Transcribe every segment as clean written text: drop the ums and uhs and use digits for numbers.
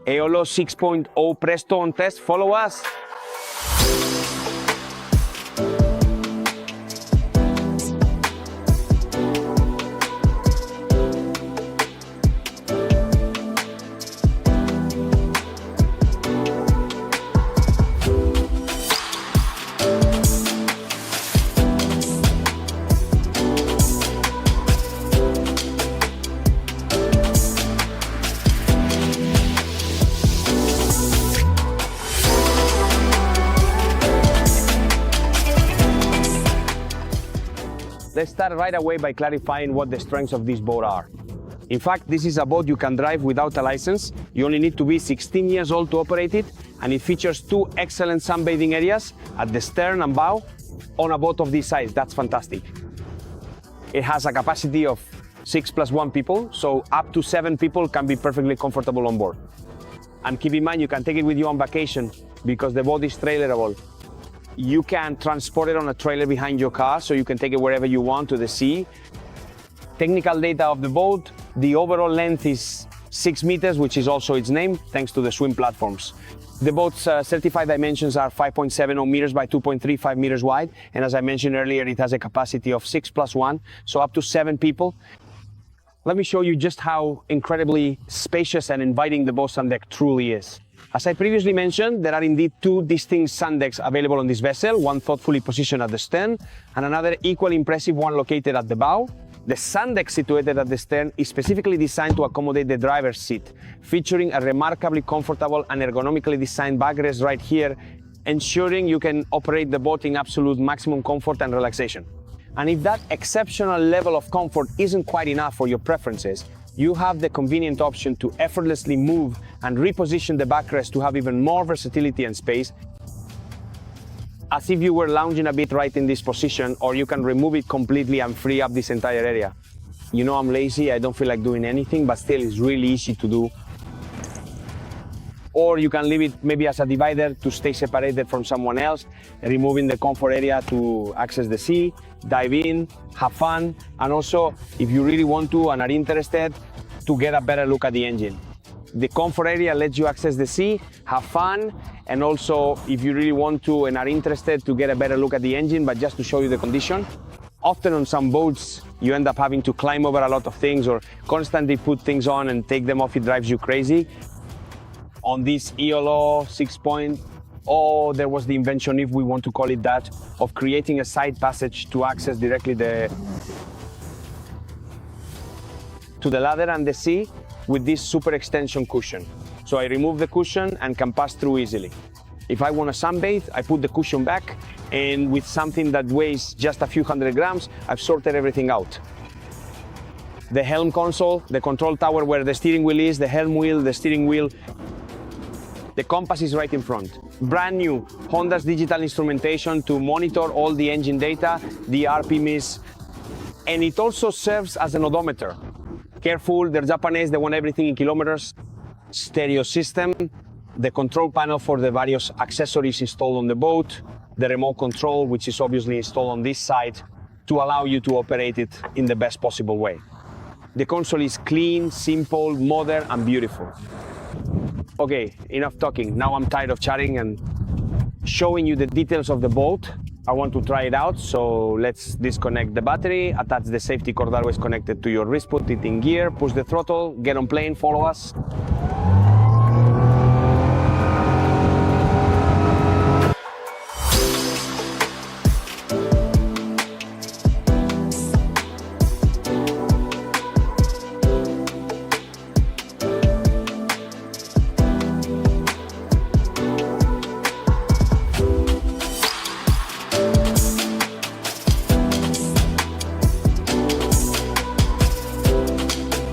Eolo 6.0 Presto on test. Follow us. Let's start right away by clarifying what the strengths of this boat are. In fact, this is a boat you can drive without a license. You only need to be 16 years old to operate it, and it features two excellent sunbathing areas at the stern and bow on a boat of this size. That's fantastic. It has a capacity of 6+1 people, so up to 7 people can be perfectly comfortable on board. And keep in mind, you can take it with you on vacation because the boat is trailerable. You can transport it on a trailer behind your car, so you can take it wherever you want to the sea. Technical data of the boat, the overall length is 6 meters, which is also its name, thanks to the swim platforms. The boat's certified dimensions are 5.70 meters by 2.35 meters wide, and as I mentioned earlier, it has a capacity of 6+1, so up to 7 people. Let me show you just how incredibly spacious and inviting the boat sun deck truly is. As I previously mentioned, there are indeed two distinct sun decks available on this vessel, one thoughtfully positioned at the stern and another equally impressive one located at the bow. The sun deck situated at the stern is specifically designed to accommodate the driver's seat, featuring a remarkably comfortable and ergonomically designed backrest right here, ensuring you can operate the boat in absolute maximum comfort and relaxation. And if that exceptional level of comfort isn't quite enough for your preferences, you have the convenient option to effortlessly move and reposition the backrest to have even more versatility and space, as if you were lounging a bit right in this position, or you can remove it completely and free up this entire area. You know, I'm lazy, I don't feel like doing anything, but still it's really easy to do. Or you can leave it maybe as a divider to stay separated from someone else, removing the comfort area to access the sea, dive in, have fun, and also, if you really want to and are interested, to get a better look at the engine. The comfort area lets you access the sea, have fun, and also, if you really want to and are interested, to get a better look at the engine, but just to show you the condition. Often on some boats, you end up having to climb over a lot of things or constantly put things on and take them off. It drives you crazy. On this Eolo 6.0, there was the invention, if we want to call it that, of creating a side passage to access directly to the ladder and the sea with this super extension cushion. So I remove the cushion and can pass through easily. If I want to sunbathe, I put the cushion back, and with something that weighs just a few hundred grams, I've sorted everything out. The Helm console, the control tower where the steering wheel is, the Helm wheel, the steering wheel, the compass is right in front. Brand new Honda's digital instrumentation to monitor all the engine data, the RPMs, and it also serves as an odometer. Careful, they're Japanese, they want everything in kilometers. Stereo system, the control panel for the various accessories installed on the boat, the remote control, which is obviously installed on this side to allow you to operate it in the best possible way. The console is clean, simple, modern, and beautiful. Okay, enough talking. Now I'm tired of chatting and showing you the details of the boat. I want to try it out, so let's disconnect the battery, attach the safety cord always connected to your wrist, put it in gear, push the throttle, get on plane, follow us.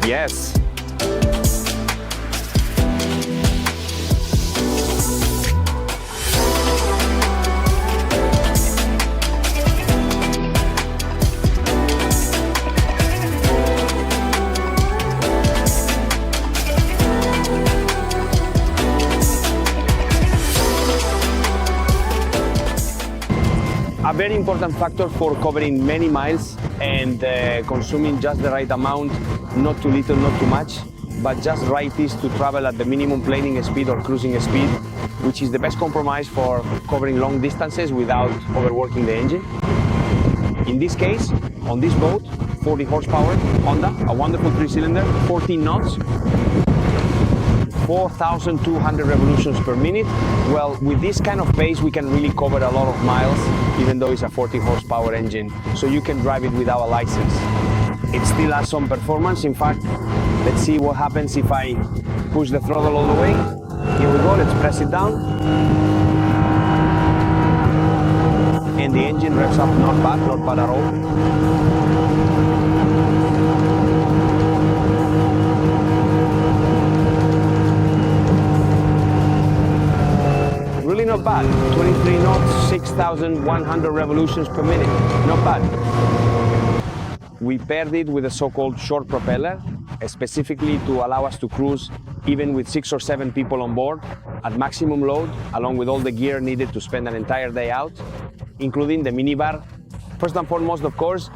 Yes. A very important factor for covering many miles and consuming just the right amount, not too little, not too much, but just right is to travel at the minimum planing speed or cruising speed, which is the best compromise for covering long distances without overworking the engine. In this case, on this boat, 40 horsepower, Honda, a wonderful 3-cylinder, 14 knots, 4,200 revolutions per minute. Well, with this kind of pace, we can really cover a lot of miles, even though it's a 40 horsepower engine, so you can drive it without a license. It still has some performance. In fact, let's see what happens if I push the throttle all the way. Here we go, let's press it down. And the engine revs up, not bad at all. Really not bad. 23 knots, 6,100 revolutions per minute. Not bad. We paired it with a so-called short propeller, specifically to allow us to cruise even with 6 or 7 people on board at maximum load, along with all the gear needed to spend an entire day out, including the minibar. First and foremost, of course,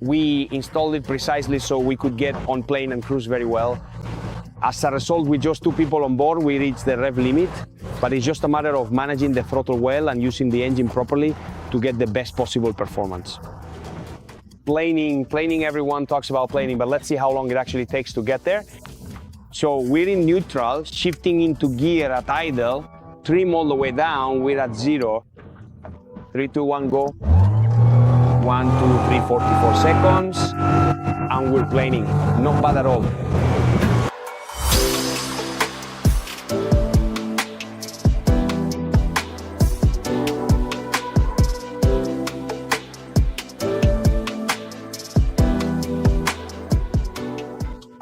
we installed it precisely so we could get on plane and cruise very well. As a result, with just 2 people on board, we reached the rev limit, but it's just a matter of managing the throttle well and using the engine properly to get the best possible performance. Planing, everyone talks about planing, but let's see how long it actually takes to get there. So we're in neutral, shifting into gear at idle, trim all the way down, we're at 0. 3, 2, 1, go. 1, 2, 3, 44 seconds, and we're planing. Not bad at all.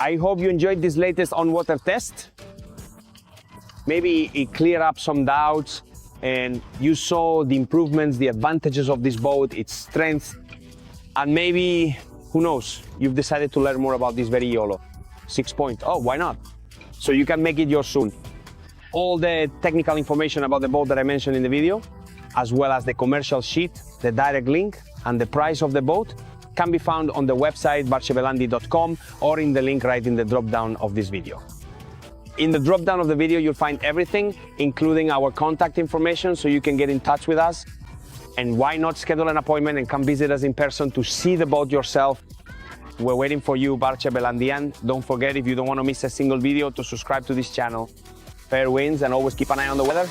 I hope you enjoyed this latest on-water test. Maybe it cleared up some doubts and you saw the improvements, the advantages of this boat, its strength, and maybe, who knows, you've decided to learn more about this very Eolo 6-point. Oh, why not? So you can make it yours soon. All the technical information about the boat that I mentioned in the video, as well as the commercial sheet, the direct link, and the price of the boat, can be found on the website barcebelandi.com or in the link right in the drop-down of this video. In the drop-down of the video, you'll find everything, including our contact information, so you can get in touch with us. And why not schedule an appointment and come visit us in person to see the boat yourself? We're waiting for you, Barce Belandian. Don't forget, if you don't want to miss a single video, to subscribe to this channel. Fair winds, and always keep an eye on the weather.